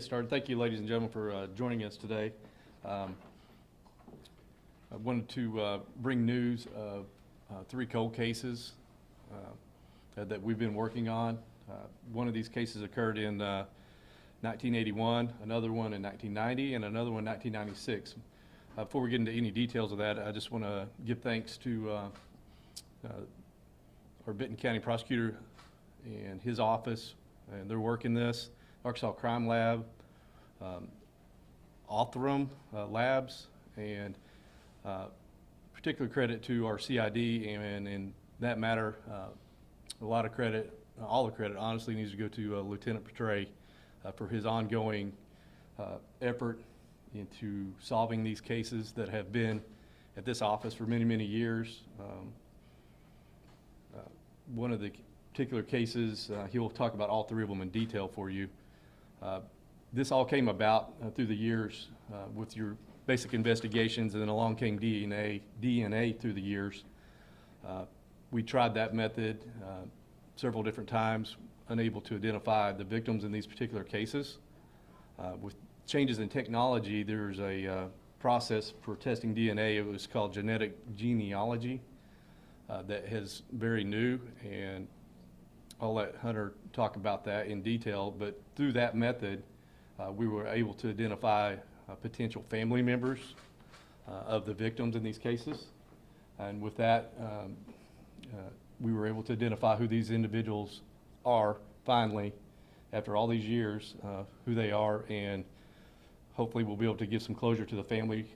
Started. Thank you, ladies and gentlemen, for joining us today. I wanted to bring news of 3 cold cases that we've been working on. One of these cases occurred in 1981, another one in 1990, and another one in 1996. Before we get into any details of that, I just want to give thanks to our Benton County prosecutor and his office and their work in this. Arkansas Crime Lab, Authorum Labs, and particular credit to our CID, and in that matter, a lot of credit, all the credit honestly needs to go to Lieutenant Petray for his ongoing effort into solving these cases that have been at this office for many, many years. One of the particular cases, he'll talk about all 3 of them in detail for you. This all came about through the years with your basic investigations, and then along came DNA through the years. We tried that method several different times, unable to identify the victims in these particular cases. With changes in technology, there's a process for testing DNA. It was called genetic genealogy that is very new, and I'll let Hunter talk about that in detail, but through that method, we were able to identify potential family members of the victims in these cases. And with that, we were able to identify who these individuals are finally, after all these years, who they are, and hopefully we'll be able to give some closure to the family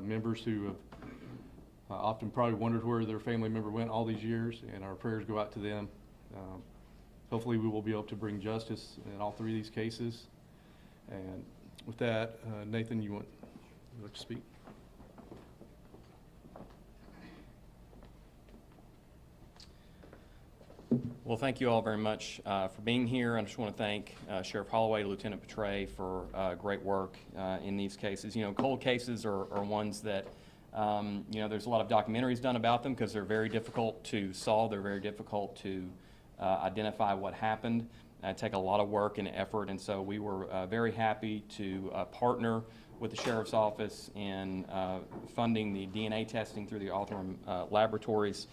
members who have often probably wondered where their family member went all these years, and our prayers go out to them. Hopefully we will be able to bring justice in all 3 of these cases. And with that, Nathan, you want to speak? Well, thank you all very much for being here. I just want to thank Sheriff Holloway, Lieutenant Petray for great work in these cases. You know, cold cases are ones that, you know, there's a lot of documentaries done about them because they're very difficult to solve. They're very difficult to identify what happened. Take a lot of work and effort, and so we were very happy to partner with the Sheriff's Office in funding the DNA testing through the Authorum laboratories.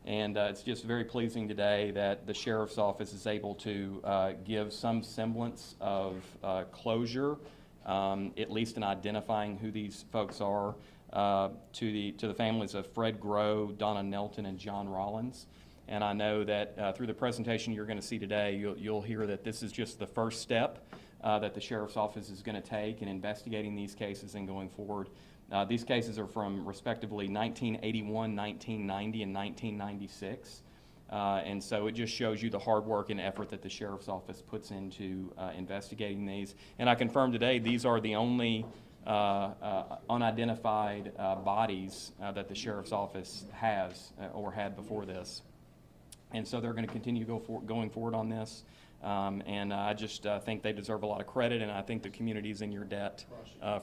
And it's just very pleasing today that the Sheriff's Office is able to give some semblance of closure, at least in identifying who these folks are, to the families of Fred Groh, Donna Nelton, and John Rollins. And I know that through the presentation you're going to see today, you'll hear that this is just the first step that the Sheriff's Office is going to take in investigating these cases and going forward. These cases are from respectively 1981, 1990, and 1996. And so it just shows you the hard work and effort that the Sheriff's Office puts into investigating these. And I confirm today these are the only unidentified bodies that the Sheriff's Office has or had before this. And so they're going to continue going forward on this. And I just think they deserve a lot of credit, and I think the community is in your debt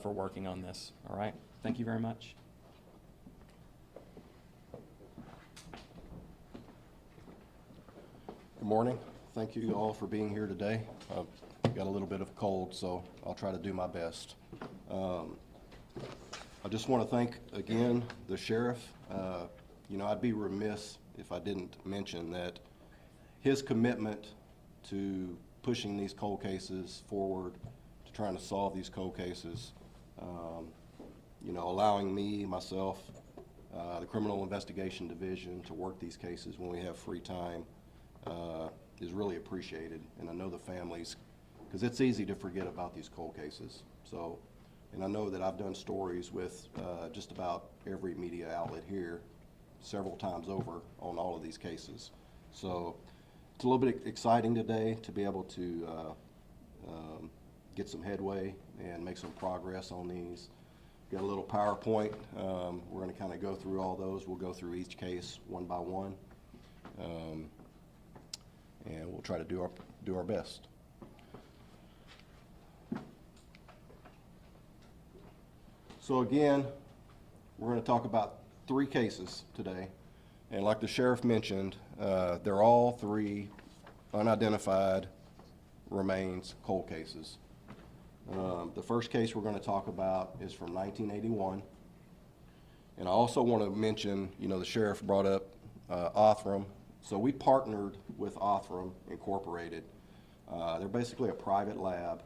for working on this. All right? Thank you very much. Good morning. Thank you all for being here today. I've got a little bit of a cold, so I'll try to do my best. I just want to thank again the sheriff. You know, I'd be remiss if I didn't mention that his commitment to pushing these cold cases forward, to trying to solve these cold cases, you know, allowing me, myself, the Criminal Investigation Division to work these cases when we have free time is really appreciated. And I know the families, because it's easy to forget about these cold cases. So, and I know that I've done stories with just about every media outlet here several times over on all of these cases. So it's a little bit exciting today to be able to get some headway and make some progress on these. Got a little PowerPoint. We're going to kind of go through all those. We'll go through each case one by one, and we'll try to do our best. So again, we're going to talk about 3 cases today, and like the sheriff mentioned, they're all 3 unidentified remains cold cases. The first case we're going to talk about is from 1981. And I also want to mention, the sheriff brought up Othram. So we partnered with Othram Incorporated. They're basically a private lab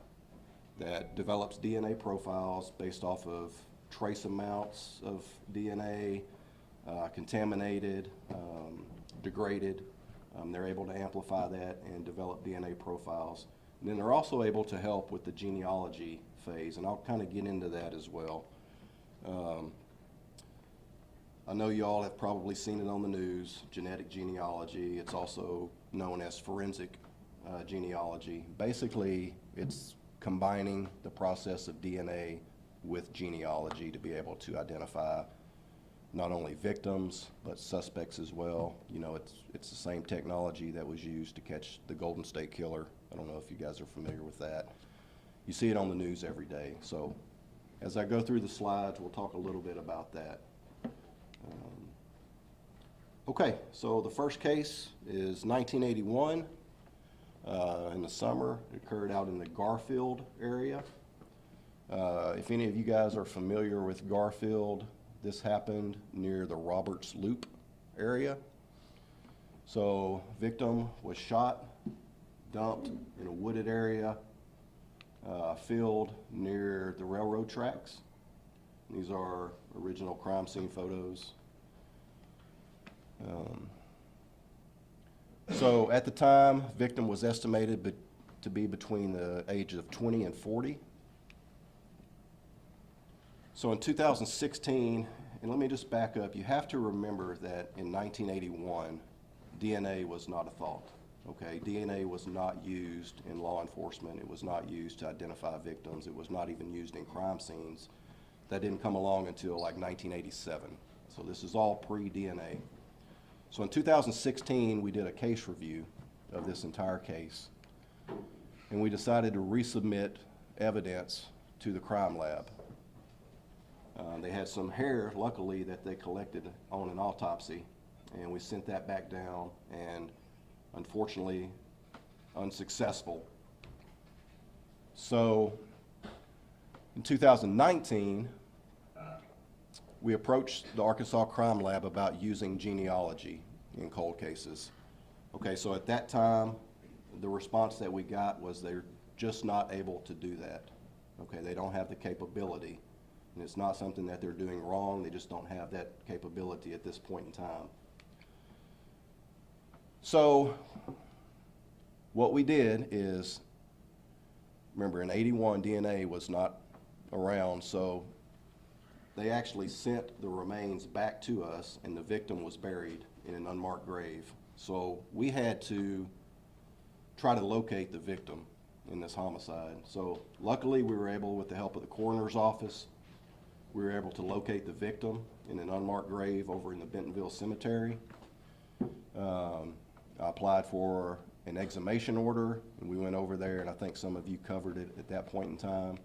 that develops DNA profiles based off of trace amounts of DNA, contaminated, degraded. They're able to amplify that and develop DNA profiles. And then they're also able to help with the genealogy phase, and I'll kind of get into that as well. I know you all have probably seen it on the news, genetic genealogy. It's also known as forensic genealogy. Basically, it's combining the process of DNA with genealogy to be able to identify not only victims, but suspects as well. It's the same technology that was used to catch the Golden State Killer. I don't know if you guys are familiar with that. You see it on the news every day. So as I go through the slides, we'll talk a little bit about that. Okay, so the first case is 1981. In the summer, it occurred out in the Garfield area. If any of you guys are familiar with Garfield, this happened near the Roberts Loop area. So victim was shot, dumped in a wooded area, field near the railroad tracks. These are original crime scene photos. So at the time, victim was estimated to be between the ages of 20 and 40. So in 2016, and let me just back up, you have to remember that in 1981, DNA was not a thought, okay? DNA was not used in law enforcement. It was not used to identify victims. It was not even used in crime scenes. That didn't come along until like 1987. So this is all pre-DNA. So in 2016, we did a case review of this entire case, and we decided to resubmit evidence to the crime lab. They had some hair, luckily, that they collected on an autopsy, and we sent that back down, and unfortunately, unsuccessful. So in 2019, we approached the Arkansas Crime Lab about using genealogy in cold cases. Okay, so at that time, the response that we got was they're just not able to do that. Okay, they don't have the capability. And it's not something that they're doing wrong, they just don't have that capability at this point in time. So what we did is, remember in 81, DNA was not around, so they actually sent the remains back to us, and the victim was buried in an unmarked grave. So we had to try to locate the victim in this homicide. So luckily we were able, with the help of the coroner's office, we were able to locate the victim in an unmarked grave over in the Bentonville Cemetery. I applied for an exhumation order, and we went over there, and I think some of you covered it at that point in time.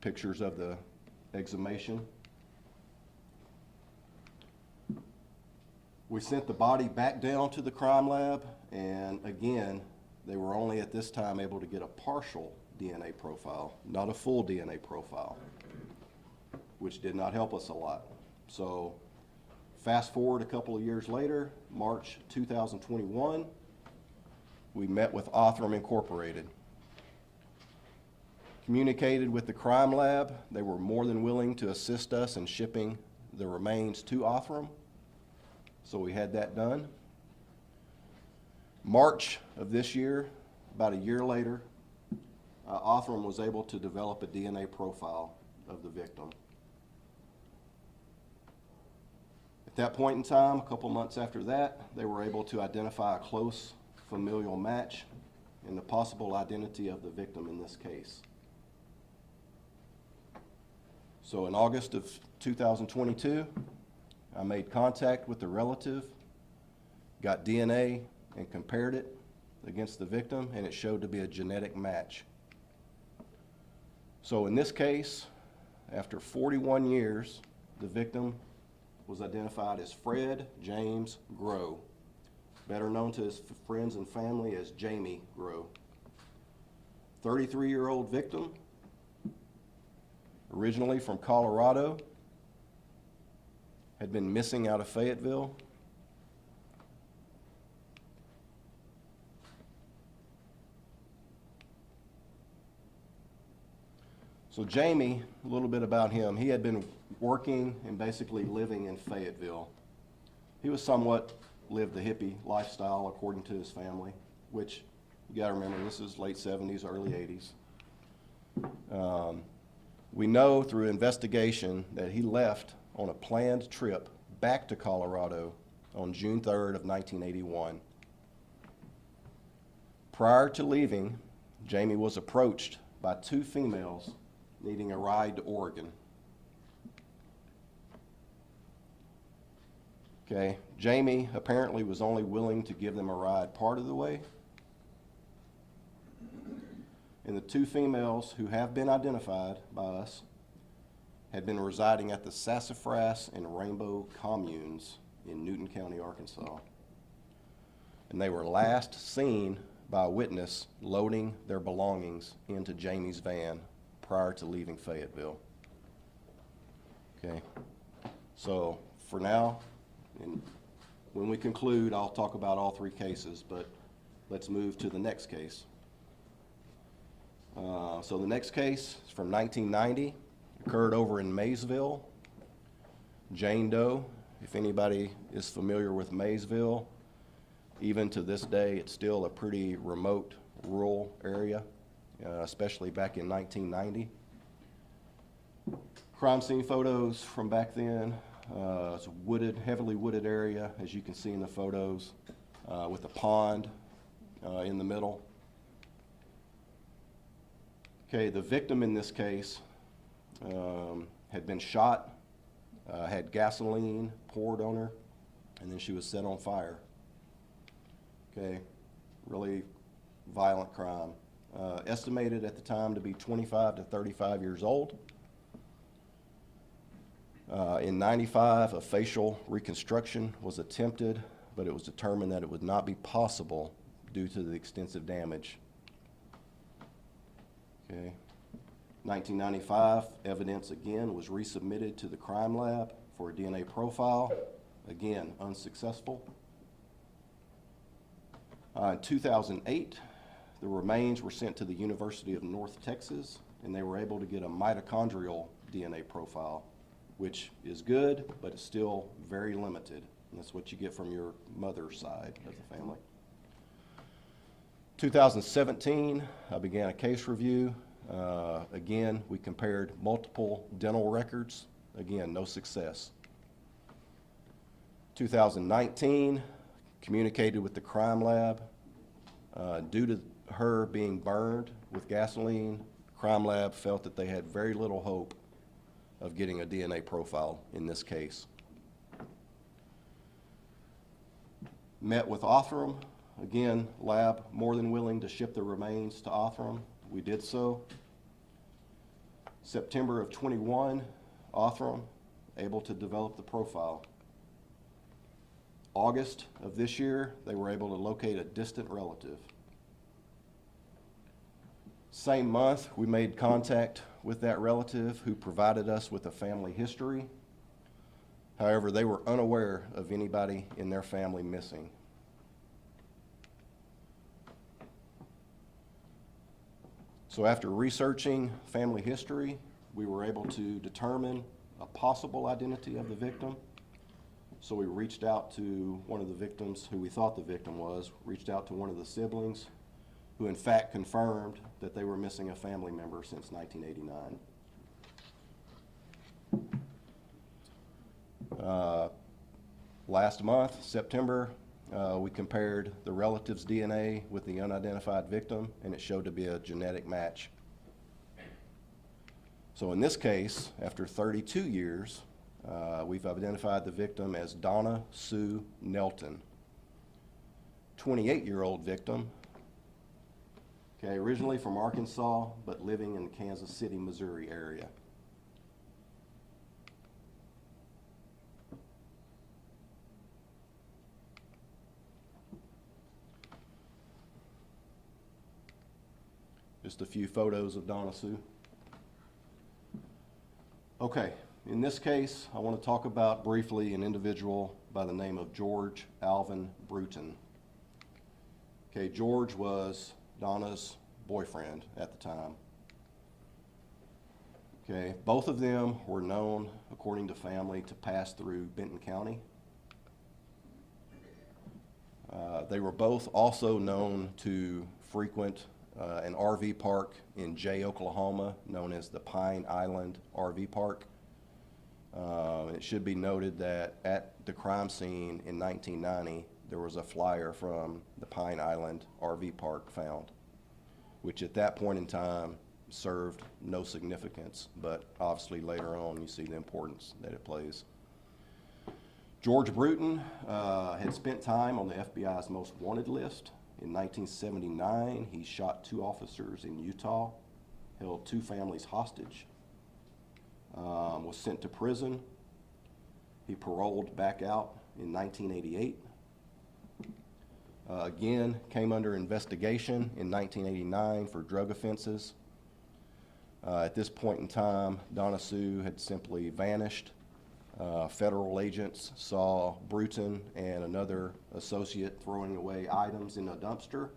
Pictures of the exhumation. We sent the body back down to the crime lab, and again, they were only at this time able to get a partial DNA profile, not a full DNA profile, which did not help us a lot. So fast forward a couple of years later, March 2021, we met with Othram Incorporated. Communicated with the crime lab. They were more than willing to assist us in shipping the remains to Othram. So we had that done. March of this year, about a year later, Othram was able to develop a DNA profile of the victim. At that point in time, a couple months after that, they were able to identify a close familial match and the possible identity of the victim in this case. So in August of 2022, I made contact with the relative, got DNA and compared it against the victim, and it showed to be a genetic match. So in this case, after 41 years, the victim was identified as Fred James Grow, better known to his friends and family as Jamie Grow. 33-year-old victim, originally from Colorado, had been missing out of Fayetteville. So Jamie, a little bit about him. He had been working and basically living in Fayetteville. He was somewhat lived the hippie lifestyle according to his family, which you gotta remember, this is late 70s, early 80s. We know through investigation that he left on a planned trip back to Colorado on June 3rd of 1981. Prior to leaving, Jamie was approached by two females needing a ride to Oregon. Okay, Jamie apparently was only willing to give them a ride part of the way. And the two females who have been identified by us had been residing at the Sassafras and Rainbow communes in Newton County, Arkansas. And they were last seen by a witness loading their belongings into Jamie's van prior to leaving Fayetteville. Okay, so for now, and when we conclude, I'll talk about all three cases, but let's move to the next case. So the next case is from 1990, occurred over in Maysville. Jane Doe, if anybody is familiar with Maysville, even to this day, it's still a pretty remote rural area, especially back in 1990. Crime scene photos from back then. It's a wooded, heavily wooded area, as you can see in the photos, with a pond in the middle. Okay, the victim in this case had been shot, had gasoline poured on her, and then she was set on fire. Okay, really violent crime. Estimated at the time to be 25 to 35 years old. In 95, a facial reconstruction was attempted, but it was determined that it would not be possible due to the extensive damage. Okay. 1995, evidence again was resubmitted to the crime lab for a DNA profile. Again, unsuccessful. In 2008, the remains were sent to the University of North Texas, and they were able to get a mitochondrial DNA profile, which is good, but it's still very limited. And that's what you get from your mother's side of the family. 2017, I began a case review. Again, we compared multiple dental records. Again, no success. 2019, communicated with the crime lab. Due to her being burned with gasoline, crime lab felt that they had very little hope of getting a DNA profile in this case. Met with Othram. Again, lab more than willing to ship the remains to Othram. We did so. September of 21, Othram able to develop the profile. August of this year, they were able to locate a distant relative. Same month, we made contact with that relative who provided us with a family history. However, they were unaware of anybody in their family missing. So after researching family history, we were able to determine a possible identity of the victim. So we reached out to one of the victims, who we thought the victim was, reached out to one of the siblings, who in fact confirmed that they were missing a family member since 1989. Last month, September, we compared the relative's DNA with the unidentified victim, and it showed to be a genetic match. So in this case, after 32 years, we've identified the victim as Donna Sue Nelton, 28-year-old victim, okay, originally from Arkansas, but living in the Kansas City, Missouri area. Just a few photos of Donna Sue. Okay, in this case, I want to talk about briefly an individual by the name of George Alvin Bruton. Okay, George was Donna's boyfriend at the time. Okay, both of them were known, according to family, to pass through Benton County. They were both also known to frequent an RV park in Jay, Oklahoma, known as the Pine Island RV Park. It should be noted that at the crime scene in 1990, there was a flyer from the Pine Island RV Park found, which at that point in time served no significance, but obviously later on you see the importance that it plays. George Bruton had spent time on the FBI's most wanted list. In 1979, he shot 2 officers in Utah, held 2 families hostage, was sent to prison. He paroled back out in 1988. Again, came under investigation in 1989 for drug offenses. At this point in time, Donna Sue had simply vanished. Federal agents saw Bruton and another associate throwing away items in a dumpster.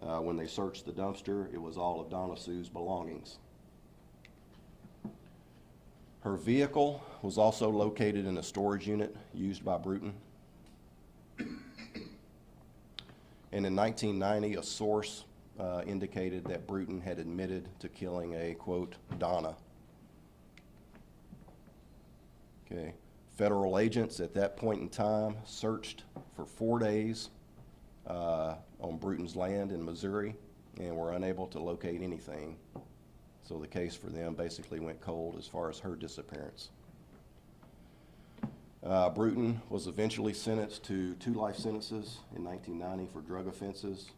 When they searched the dumpster, it was all of Donna Sue's belongings. Her vehicle was also located in a storage unit used by Bruton. And in 1990, a source indicated that Bruton had admitted to killing a, quote, Donna. Okay. Federal agents at that point in time searched for 4 days on Bruton's land in Missouri and were unable to locate anything. So the case for them basically went cold as far as her disappearance. Bruton was eventually sentenced to 2 life sentences in 1990 for drug offenses,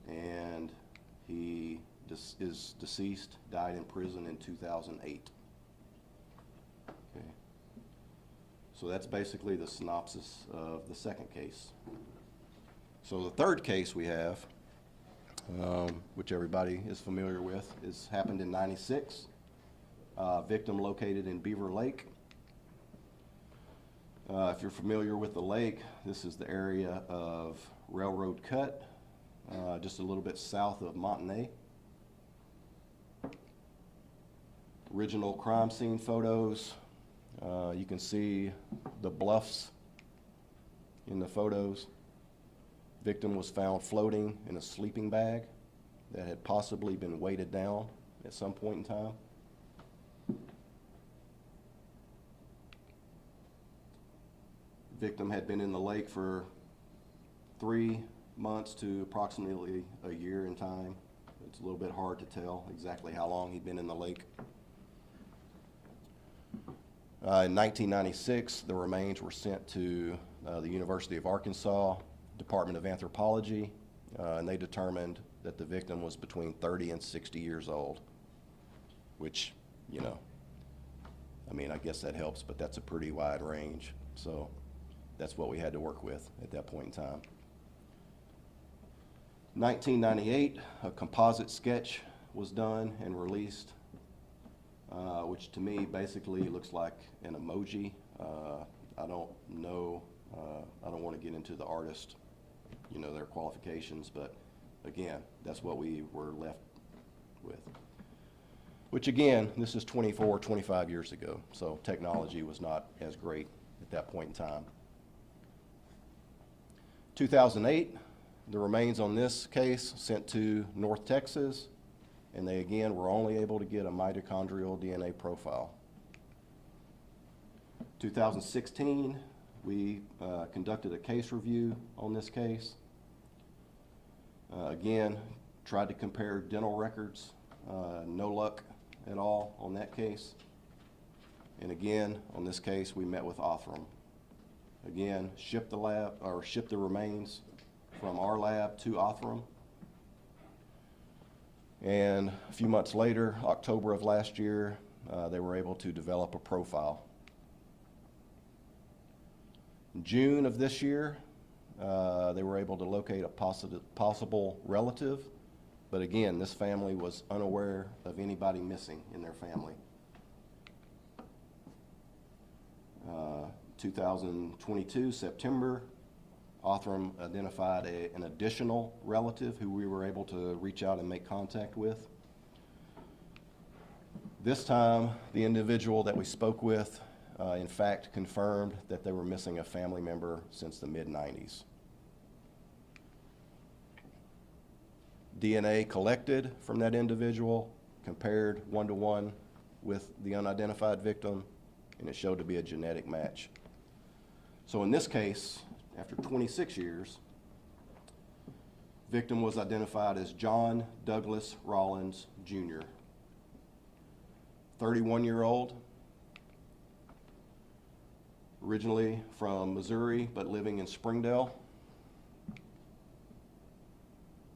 and he is deceased, died in prison in 2008. Okay. So that's basically the synopsis of the second case. So the third case we have, which everybody is familiar with, happened in '96. Victim located in Beaver Lake. If you're familiar with the lake, this is the area of Railroad Cut, just a little bit south of Montanay. Original crime scene photos. You can see the bluffs in the photos. Victim was found floating in a sleeping bag that had possibly been weighted down at some point in time. Victim had been in the lake for 3 months to approximately a year in time. It's a little bit hard to tell exactly how long he'd been in the lake. In 1996, the remains were sent to the University of Arkansas Department of Anthropology, and they determined that the victim was between 30 and 60 years old, which, you know, I mean, I guess that helps, but that's a pretty wide range. So that's what we had to work with at that point in time. 1998, a composite sketch was done and released, which to me basically looks like an emoji. I don't know, I don't want to get into the artist, you know, their qualifications, but again, that's what we were left with. Which again, this is 24, 25 years ago, so technology was not as great at that point in time. 2008, the remains on this case sent to North Texas, and they again were only able to get a mitochondrial DNA profile. 2016, we conducted a case review on this case. Again, tried to compare dental records, no luck at all on that case. And again, on this case, we met with Othram. Again, shipped the remains from our lab to Othram. And a few months later, October of last year, they were able to develop a profile. In June of this year, they were able to locate a possible relative But again, this family was unaware of anybody missing in their family. 2022, September, Othram identified an additional relative who we were able to reach out and make contact with. This time, the individual that we spoke with, in fact, confirmed that they were missing a family member since the mid-90s. DNA collected from that individual, compared one-to-one with the unidentified victim, and it showed to be a genetic match. So in this case, after 26 years, victim was identified as John Douglas Rollins, Jr., 31-year-old, originally from Missouri, but living in Springdale.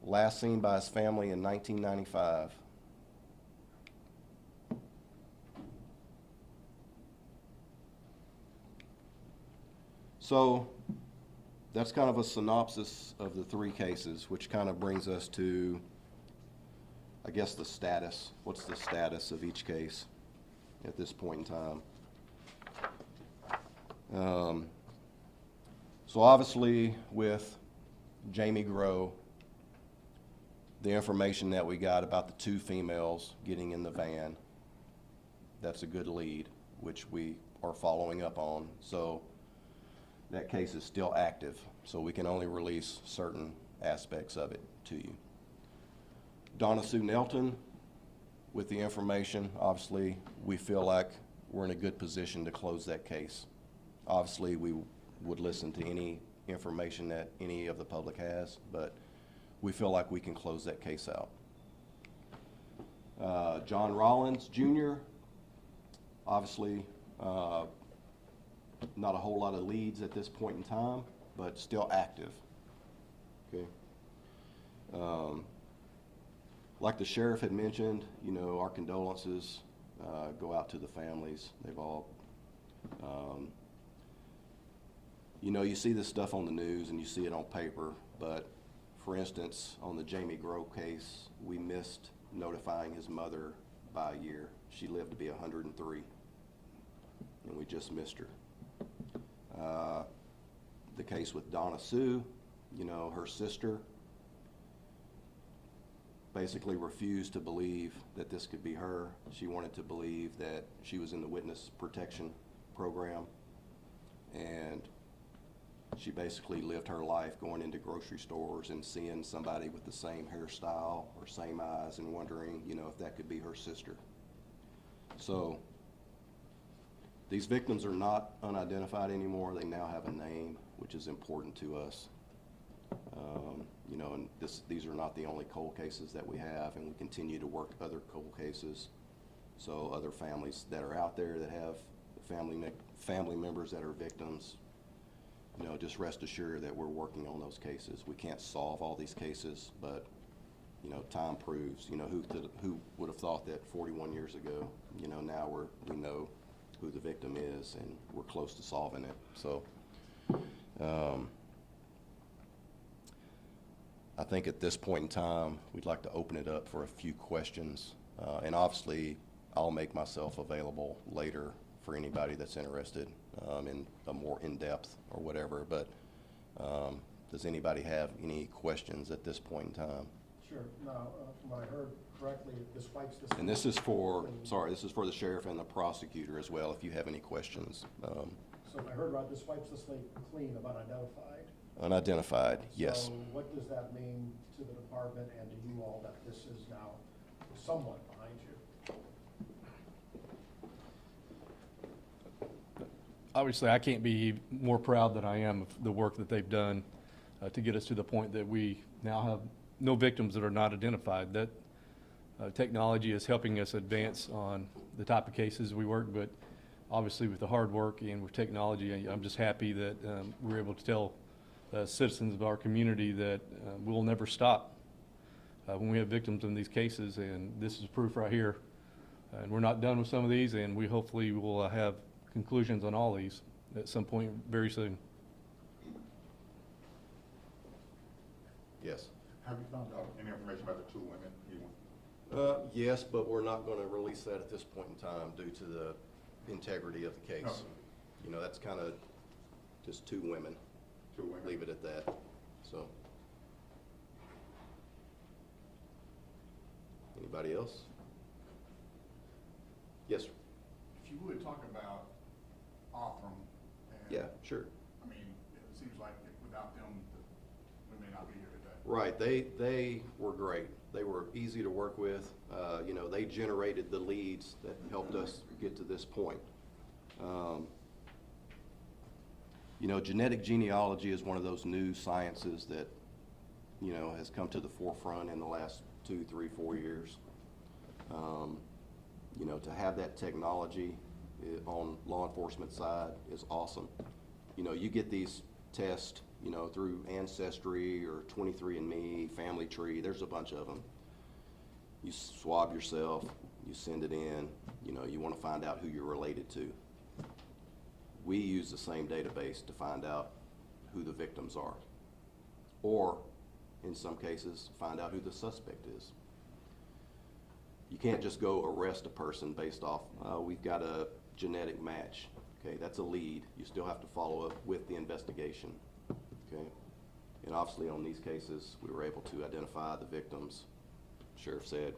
Last seen by his family in 1995. So that's kind of a synopsis of the three cases, which kind of brings us to, I guess, the status. What's the status of each case at this point in time? So obviously with Jamie Grow, the information that we got about the two females getting in the van, that's a good lead, which we are following up on. So that case is still active, so we can only release certain aspects of it to you. Donna Sue Nelton, with the information, obviously we feel like we're in a good position to close that case. Obviously we would listen to any information that any of the public has, but we feel like we can close that case out. John Rollins, Jr., obviously not a whole lot of leads at this point in time, but still active. Okay. Like the sheriff had mentioned, you know, our condolences go out to the families. They've all, you know, you see this stuff on the news and you see it on paper, but for instance, on the Jamie Grow case, we missed notifying his mother by a year. She lived to be 103, and we just missed her. The case with Donna Sue, you know, her sister basically refused to believe that this could be her. She wanted to believe that she was in the witness protection program, and she basically lived her life going into grocery stores and seeing somebody with the same hairstyle or same eyes and wondering, you know, if that could be her sister. So these victims are not unidentified anymore. They now have a name, which is important to us. You know, and these are not the only cold cases that we have, and we continue to work other cold cases. So other families that are out there that have family members that are victims, you know, just rest assured that we're working on those cases. We can't solve all these cases, but, you know, time proves, you know, who would have thought that 41 years ago, you know, now we know who the victim is, and we're close to solving it. So I think at this point in time, we'd like to open it up for a few questions. And obviously, I'll make myself available later for anybody that's interested in a more in-depth or whatever. But does anybody have any questions at this point in time? Sure. Now, from what I heard correctly, this wipes this. And this is for, sorry, this is for the sheriff and the prosecutor as well, if you have any questions. So if I heard right, this wipes the slate clean of unidentified. Unidentified, yes. So what does that mean to the department and to you all that this is now somewhat behind you? Obviously, I can't be more proud than I am of the work that they've done to get us to the point that we now have no victims that are not identified. That technology is helping us advance on the type of cases we work, but obviously with the hard work and with technology, I'm just happy that we're able to tell citizens of our community that we'll never stop when we have victims in these cases, and this is proof right here. And we're not done with some of these, and we hopefully will have conclusions on all these at some point very soon. Yes. Have you found out any information about the two women? Yes, but we're not going to release that at this point in time due to the integrity of the case. Okay. You know, that's kind of just two women. Two women? Leave it at that, so. Anybody else? Yes, sir. If you would talk about Othram and. Yeah, sure. I mean, it seems like without them, we may not be here today. Right, they were great. They were easy to work with. You know, they generated the leads that helped us get to this point. You know, genetic genealogy is one of those new sciences that, you know, has come to the forefront in the last 2, 3, 4 years. You know, to have that technology on law enforcement side is awesome. You know, you get these tests, you know, through Ancestry or 23andMe, Family Tree, there's a bunch of them. You swab yourself, you send it in, you know, you want to find out who you're related to. We use the same database to find out who the victims are, or in some cases, find out who the suspect is. You can't just go arrest a person based off, we've got a genetic match. Okay, that's a lead. You still have to follow up with the investigation. Okay, and obviously on these cases, we were able to identify the victims. Sheriff said,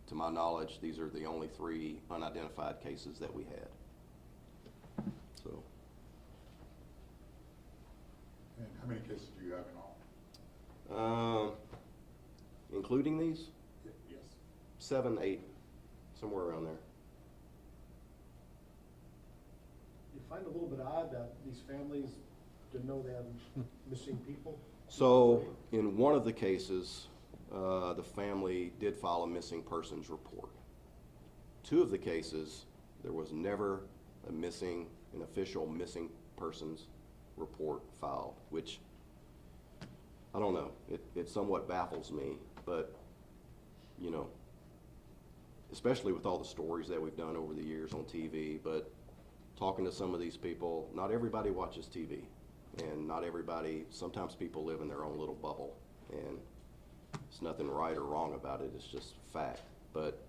to my knowledge, these are the only 3 unidentified cases that we had. So. And how many cases do you have in all? Including these? Yes. 7, 8, somewhere around there. You find it a little bit odd that these families didn't know they had missing people? So, in one of the cases, the family did file a missing persons report. 2 of the cases, there was never an official missing persons report filed, which, I don't know, it somewhat baffles me, but, you know, especially with all the stories that we've done over the years on TV, but talking to some of these people, not everybody watches TV, and not everybody, sometimes people live in their own little bubble, and there's nothing right or wrong about it, it's just fact. But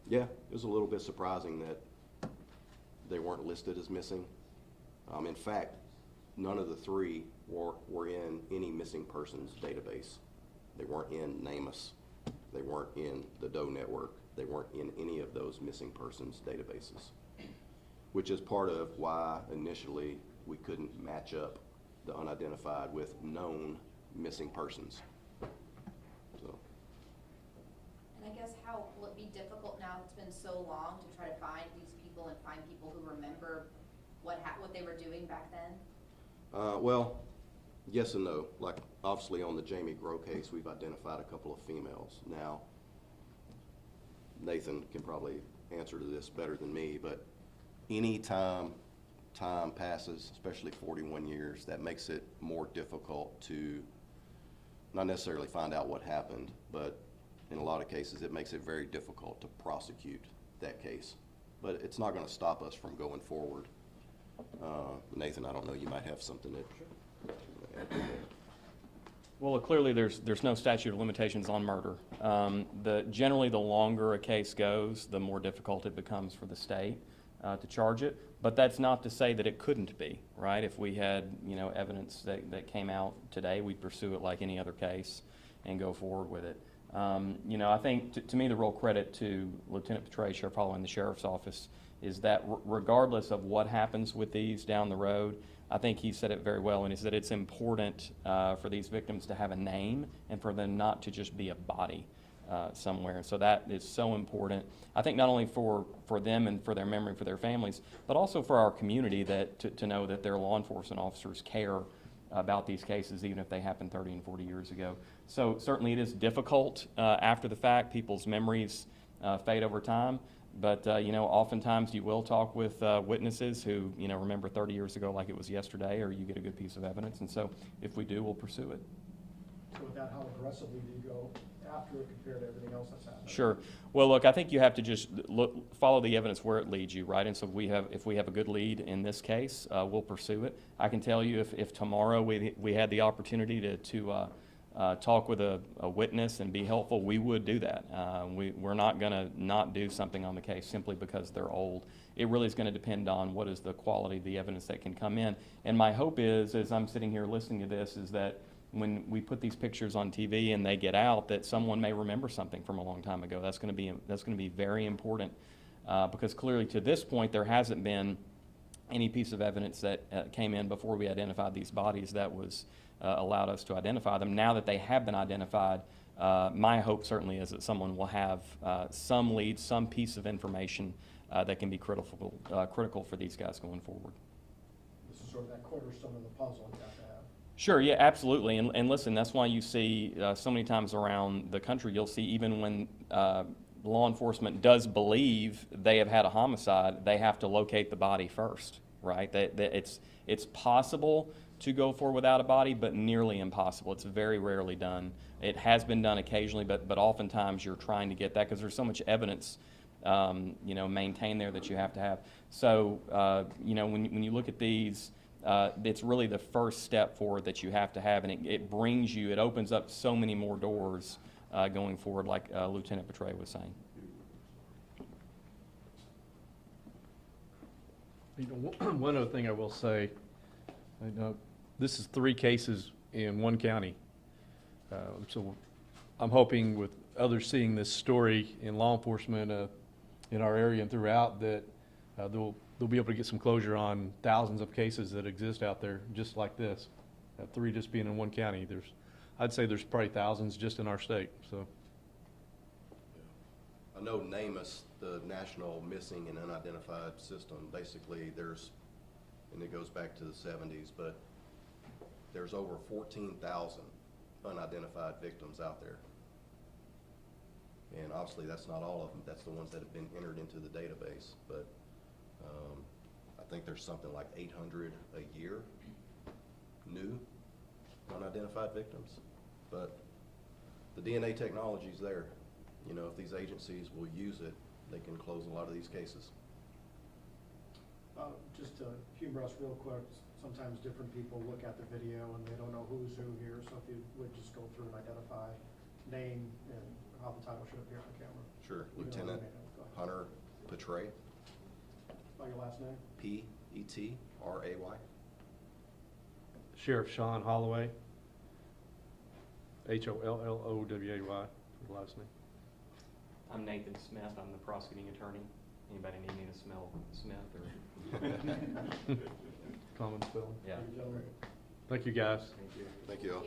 yeah, it was a little bit surprising that they weren't listed as missing. In fact, none of the 3 were in any missing persons database. They weren't in NamUs, they weren't in the Doe Network, they weren't in any of those missing persons databases, which is part of why initially we couldn't match up the unidentified with known missing persons. So. And I guess how will it be difficult now, it's been so long, to try to find these people and find people who remember what they were doing back then? Well, yes and no. Like, obviously on the Jamie Grow case, we've identified a couple of females. Now, Nathan can probably answer to this better than me, but any time passes, especially 41 years, that makes it more difficult to not necessarily find out what happened, but in a lot of cases, it makes it very difficult to prosecute that case. But it's not going to stop us from going forward. Nathan, I don't know, you might have something that. Well, clearly there's no statute of limitations on murder. Generally, the longer a case goes, the more difficult it becomes for the state to charge it. But that's not to say that it couldn't be, right? If we had, you know, evidence that came out today, we'd pursue it like any other case and go forward with it. You know, I think to me the real credit to Lieutenant Petray, Sheriff Holloway, and the Sheriff's Office is that regardless of what happens with these down the road, I think he said it very well, and he said it's important for these victims to have a name and for them not to just be a body somewhere. So that is so important. I think not only for them and for their memory, for their families, but also for our community to know that their law enforcement officers care about these cases, even if they happened 30 and 40 years ago. So certainly it is difficult after the fact. People's memories fade over time. But, you know, oftentimes you will talk with witnesses who, you know, remember 30 years ago like it was yesterday, or you get a good piece of evidence. And so if we do, we'll pursue it. So with that, how aggressively do you go after it compared to everything else that's happened? Sure. Well, look, I think you have to just follow the evidence where it leads you, right? And so if we have a good lead in this case, we'll pursue it. I can tell you if tomorrow we had the opportunity to talk with a witness and be helpful, we would do that. We're not going to not do something on the case simply because they're old. It really is going to depend on what is the quality of the evidence that can come in. And my hope is, as I'm sitting here listening to this, is that when we put these pictures on TV and they get out, that someone may remember something from a long time ago. That's going to be very important, because clearly to this point there hasn't been any piece of evidence that came in before we identified these bodies that was allowed us to identify them. Now that they have been identified, my hope certainly is that someone will have some lead, some piece of information that can be critical for these guys going forward. This is sort of that cornerstone of the puzzle you have to have. Sure, yeah, absolutely. And listen, that's why you see so many times around the country, you'll see even when law enforcement does believe they have had a homicide, they have to locate the body first, right? That it's possible to go forward without a body, but nearly impossible. It's very rarely done. It has been done occasionally, but oftentimes you're trying to get that because there's so much evidence maintained there that you have to have. So, when you look at these, it's really the first step forward that you have to have, and it opens up so many more doors going forward, like Lieutenant Petray was saying. One other thing I will say, this is 3 cases in one county. So I'm hoping with others seeing this story in law enforcement in our area and throughout that they'll be able to get some closure on thousands of cases that exist out there just like this. 3 just being in one county. I'd say there's probably thousands just in our state. So I know NamUs, the National Missing and Unidentified System, basically and it goes back to the 70s, but there's over 14,000 unidentified victims out there. And obviously that's not all of them. That's the ones that have been entered into the database. But I think there's something like 800 a year new unidentified victims. But the DNA technology's there. If these agencies will use it, they can close a lot of these cases. Just to humor us real quick, sometimes different people look at the video and they don't know who's who here, so if you would just go through and identify name and how the title should appear on camera. Sure. Even though Lieutenant we may know. Go ahead. Hunter Petray, Spell your last name? Petray. Sheriff Sean Holloway, Holloway, for the last name. I'm Nathan Smith. I'm the prosecuting attorney. Anybody need me to smell Smith or? Common spelling. Yeah. Thank you, gentlemen. Thank you, guys. Thank you. Thank you all.